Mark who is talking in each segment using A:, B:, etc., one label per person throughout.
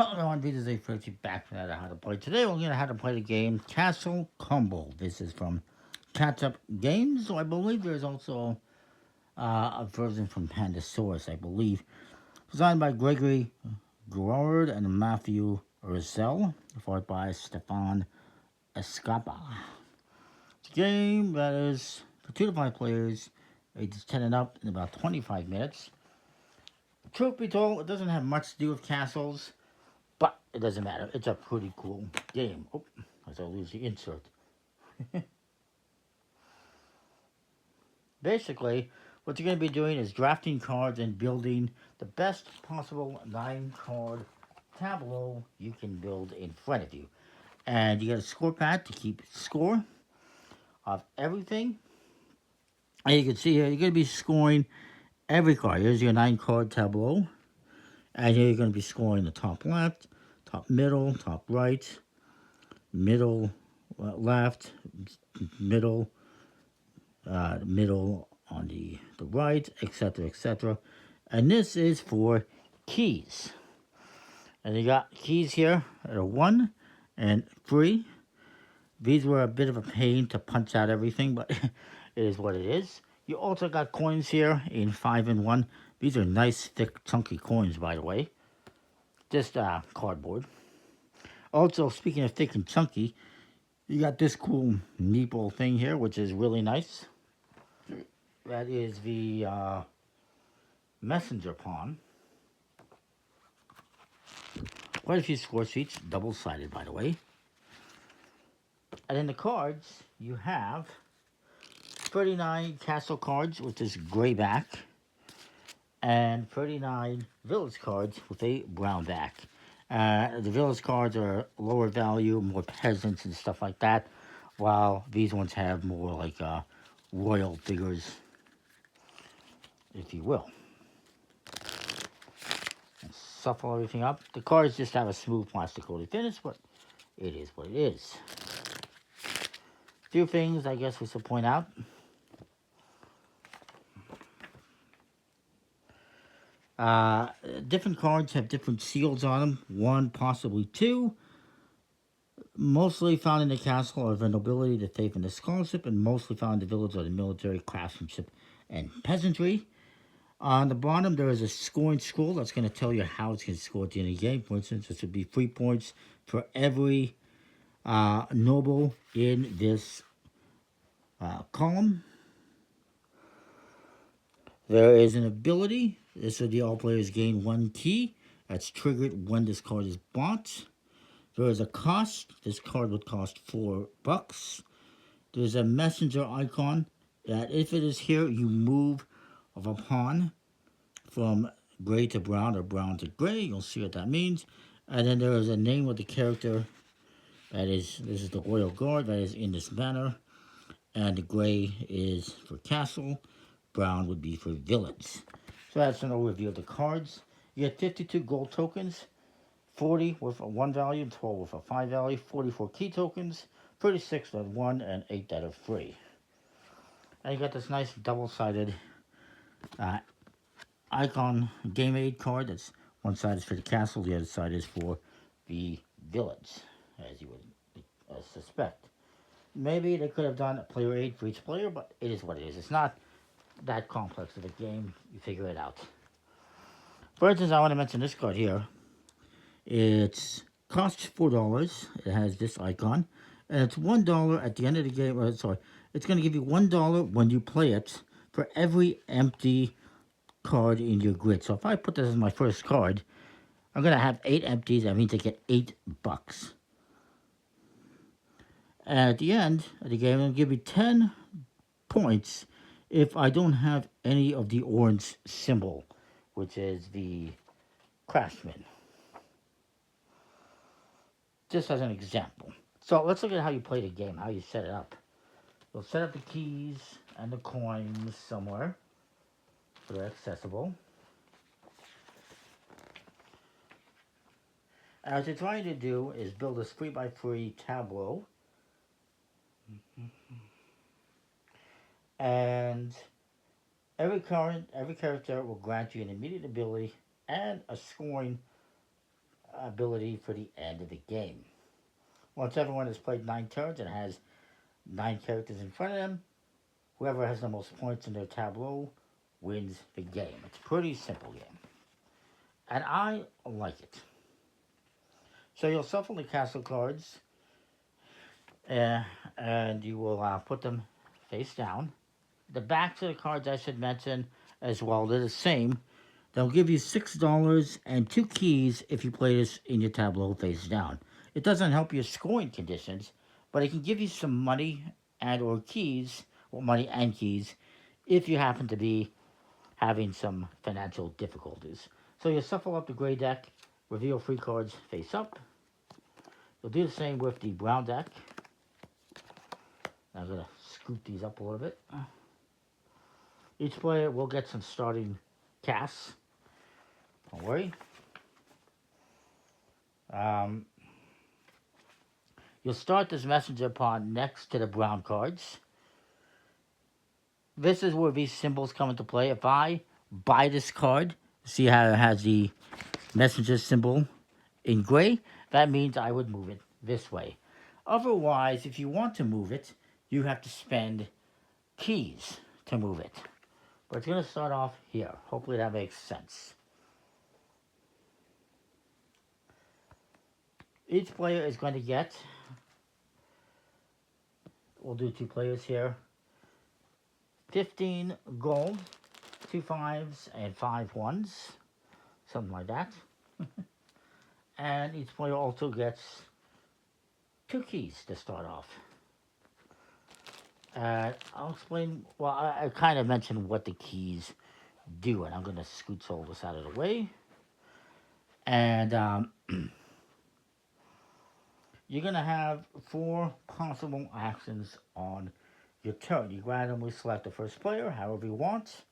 A: Hello everyone, this is a Fritzy back from how to play. Today we're going to how to play the game Castle Combo. This is from Catch Up Games. So I believe there's also a version from Pandasaurus, I believe. Designed by Gregory Gerard and Matthew Ursel. Followed by Stefan Escapa. It's a game that is for 2 to 5 players, ages 10 and up, in about 25 minutes. Truth be told, it doesn't have much to do with castles. But it doesn't matter. It's a pretty cool game. Oh, as I lose the insert. Basically, what you're going to be doing is drafting cards and building the best possible 9-card tableau you can build in front of you. And you get a score pad to keep score of everything. And you can see here, you're going to be scoring every card. Here's your 9-card tableau. And here you're going to be scoring the top left, top middle, top right, middle left, middle, middle on the right, etc., etc. And this is for keys. And you got keys here that are 1 and 3. These were a bit of a pain to punch out everything, but it is what it is. You also got coins here in 5 and 1. These are nice, thick, chunky coins, by the way. Just cardboard. Also, speaking of thick and chunky, you got this cool meeple thing here, which is really nice. That is the messenger pawn. Quite a few score sheets, double-sided, by the way. And in the cards, you have 39 castle cards with this gray back, and 39 village cards with a brown back. The village cards are lower value, more peasants and stuff like that, while these ones have more like royal figures, if you will. And shuffle everything up. The cards just have a smooth plastic coated finish, but it is what it is. A few things I guess we should point out. Different cards have different seals on them. 1, possibly 2. Mostly found in the castle are the nobility, the faith, and the scholarship, and mostly found in the village are the military, craftsmanship, and peasantry. On the bottom, there is a scoring scroll that's going to tell you how it's going to score at the end of the game. For instance, this would be 3 points for every noble in this column. There is an ability. This would be all players gain 1 key. That's triggered when this card is bought. There is a cost. This card would cost $4. There's a messenger icon that if it is here, you move of a pawn from gray to brown or brown to gray. You'll see what that means. And then there is a name of the character. This is the Royal Guard. That is in this banner. And the gray is for castle. Brown would be for village. So that's an overview of the cards. You get 52 gold tokens. 40 with a 1 value, 12 with a 5 value, 44 key tokens, 36 that are 1, and 8 that are free. And you got this nice double-sided icon game aid card. That's one side is for the castle, the other side is for the village, as you would suspect. Maybe they could have done a player aid for each player, but it is what it is. It's not that complex of a game. You figure it out. For instance, I want to mention this card here. It costs $4. It has this icon. And it's $1 at the end of the game. It's going to give you $1 when you play it for every empty card in your grid. So if I put this as my first card, I'm going to have 8 empties. That means I get $8. And at the end of the game, I'm going to give you 10 points if I don't have any of the orange symbol, which is the craftsman. Just as an example. So let's look at how you play the game, how you set it up. You'll set up the keys and the coins somewhere so they're accessible. And what you're trying to do is build this 3x3 tableau. And every character will grant you an immediate ability and a scoring ability for the end of the game. Once everyone has played 9 turns and has 9 characters in front of them, whoever has the most points in their tableau wins the game. It's a pretty simple game. And I like it. So you'll shuffle the castle cards, and you will put them face down. The backs of the cards, I should mention as well, they're the same. They'll give you $6 and 2 keys if you play this in your tableau face down. It doesn't help your scoring conditions, but it can give you some money and or keys, or money and keys, if you happen to be having some financial difficulties. So you shuffle up the gray deck, reveal 3 cards face up. You'll do the same with the brown deck. I'm going to scoop these up a little bit. Each player will get some starting casts. Don't worry. You'll start this messenger pawn next to the brown cards. This is where these symbols come into play. If I buy this card, see how it has the messenger symbol in gray? That means I would move it this way. Otherwise, if you want to move it, you have to spend keys to move it. But it's going to start off here. Hopefully that makes sense. Each player is going to get, we'll do 2 players here, 15 gold, 2 5s, and 5 1s. Something like that. And each player also gets 2 keys to start off. I'll explain, well, I kind of mentioned what the keys do, and I'm going to scoot all this out of the way. And you're going to have 4 possible actions on your turn. You randomly select the first player, however you want.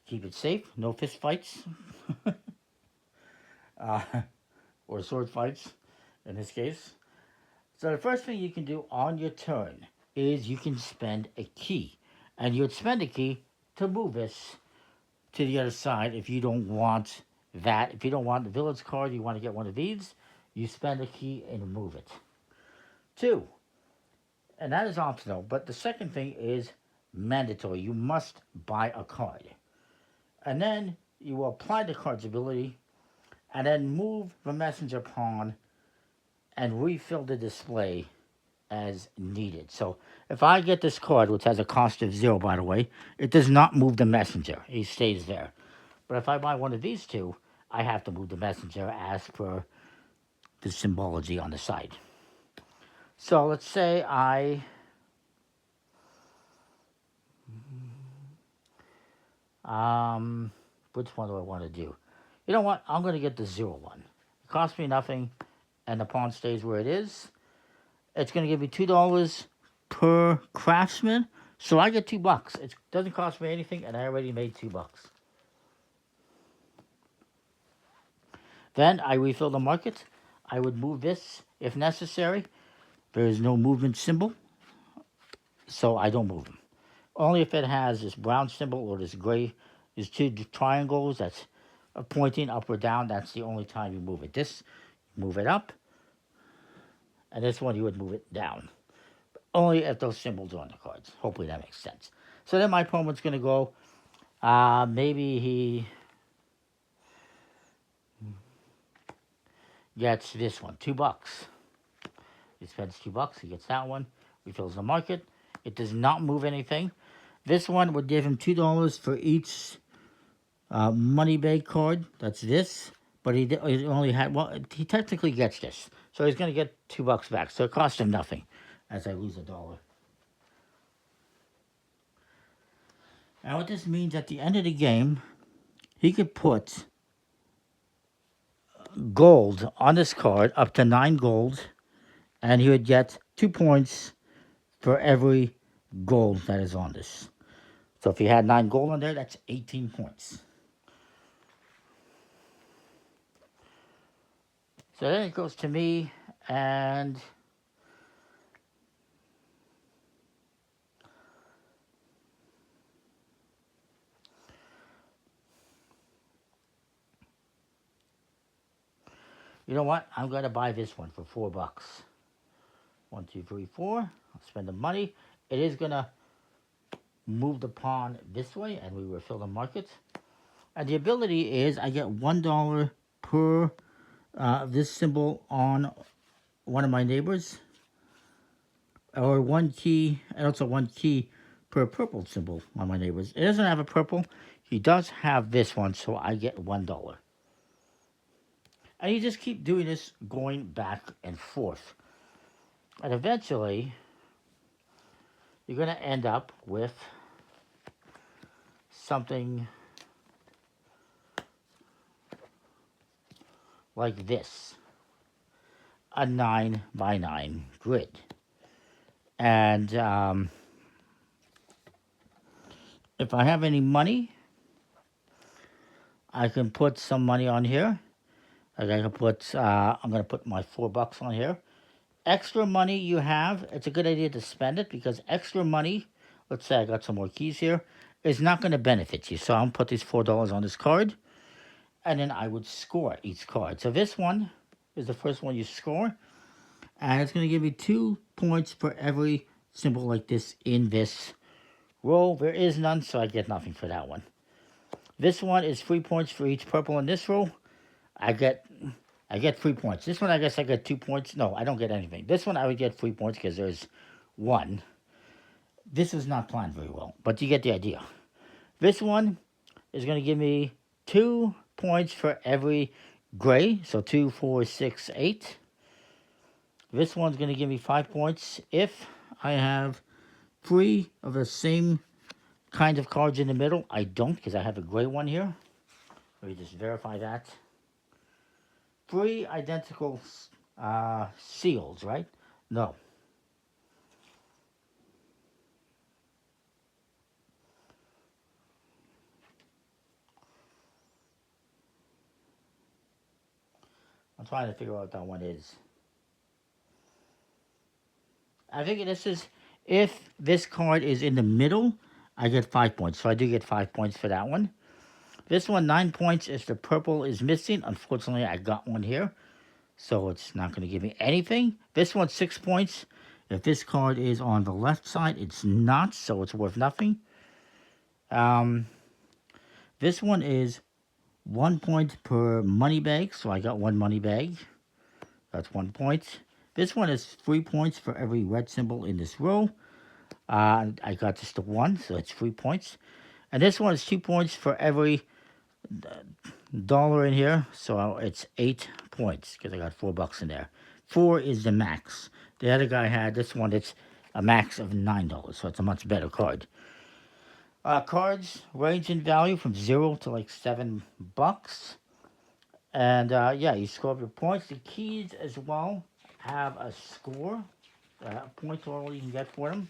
A: Keep it safe, no fist fights. Or sword fights, in this case. So the first thing you can do on your turn is you can spend a key. And you'd spend a key to move this to the other side if you don't want that. If you don't want the village card, you want to get one of these, you spend a key and move it. 2, and that is optional, but the second thing is mandatory. You must buy a card. And then you will apply the card's ability and then move the messenger pawn and refill the display as needed. So if I get this card, which has a cost of 0, by the way, it does not move the messenger. He stays there. But if I buy one of these 2, I have to move the messenger as per the symbology on the side. So let's say which one do I want to do? You know what? I'm going to get the 0 one. It costs me nothing, and the pawn stays where it is. It's going to give me $2 per craftsman, so I get $2. It doesn't cost me anything, and I already made $2. Then I refill the market. I would move this if necessary. There is no movement symbol, so I don't move them. Only if it has this brown symbol or this gray, these 2 triangles that's pointing up or down, that's the only time you move it. This, move it up, and this one you would move it down. Only if those symbols are on the cards. Hopefully that makes sense. So then my opponent's going to go, maybe he gets this one, $2. He spends $2, he gets that one, refills the market. It does not move anything. This one would give him $2 for each money bag card. That's this. But he only had, well, he technically gets this. So he's going to get $2 back. So it costs him nothing as I lose $1. Now what this means, at the end of the game, he could put gold on this card, up to 9 gold, and he would get 2 points for every gold that is on this. So if he had 9 gold on there, that's 18 points. So then it goes to me, and You know what? I'm going to buy this one for $4. 1, 2, 3, 4. I'll spend the money. It is going to move the pawn this way, and we refill the market. And the ability is I get $1 per this symbol on one of my neighbors, or 1 key, and also 1 key per purple symbol on my neighbors. It doesn't have a purple. He does have this one, so I get $1. And you just keep doing this, going back and forth. And eventually, you're going to end up with something like this. A 9x9 grid. And if I have any money, I can put some money on here. I'm going to put my $4 on here. Extra money you have, it's a good idea to spend it, because extra money, let's say I got some more keys here, is not going to benefit you. So I'm going to put these $4 on this card, and then I would score each card. So this one is the first one you score, and it's going to give you 2 points for every symbol like this in this row. There is none, so I get nothing for that one. This one is 3 points for each purple in this row. I get 3 points. This one, I guess I get 2 points. No, I don't get anything. This one, I would get 3 points because there's 1. This is not planned very well, but you get the idea. This one is going to give me 2 points for every gray. So 2, 4, 6, 8. This one's going to give me 5 points if I have 3 of the same kind of cards in the middle. I don't, because I have a gray one here. Let me just verify that. 3 identical seals, right? No. I'm trying to figure out what that one is. I think this is, if this card is in the middle, I get 5 points. So I do get 5 points for that one. This one, 9 points if the purple is missing. Unfortunately, I got one here, so it's not going to give me anything. This one, 6 points. If this card is on the left side, it's not, so it's worth nothing. This one is 1 point per money bag, so I got 1 money bag. That's 1 point. This one is 3 points for every red symbol in this row. I got just the 1, so it's 3 points. And this one is 2 points for every dollar in here, so it's 8 points because I got $4 in there. 4 is the max. The other guy had this one, it's a max of $9, so it's a much better card. Cards range in value from 0 to like $7. And yeah, you score up your points. The keys as well have a score, point total you can get for them,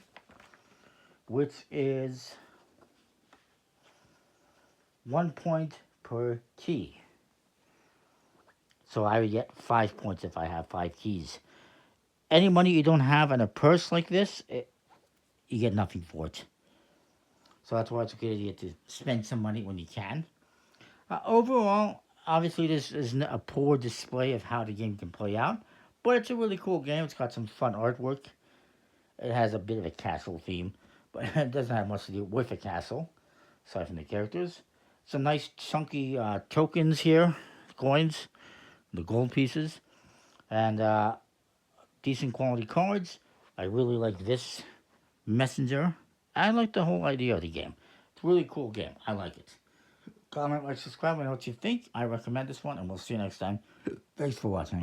A: which is 1 point per key. So I would get 5 points if I have 5 keys. Any money you don't have in a purse like this, you get nothing for it. So that's why it's a good idea to spend some money when you can. Overall, obviously this is a poor display of how the game can play out, but it's a really cool game. It's got some fun artwork. It has a bit of a castle theme, but it doesn't have much to do with a castle, aside from the characters. Some nice chunky tokens here, coins, the gold pieces, and decent quality cards. I really like this messenger. I like the whole idea of the game. It's a really cool game. I like it. Comment, like, subscribe, and know what you think. I recommend this one, and we'll see you next time. Thanks for watching.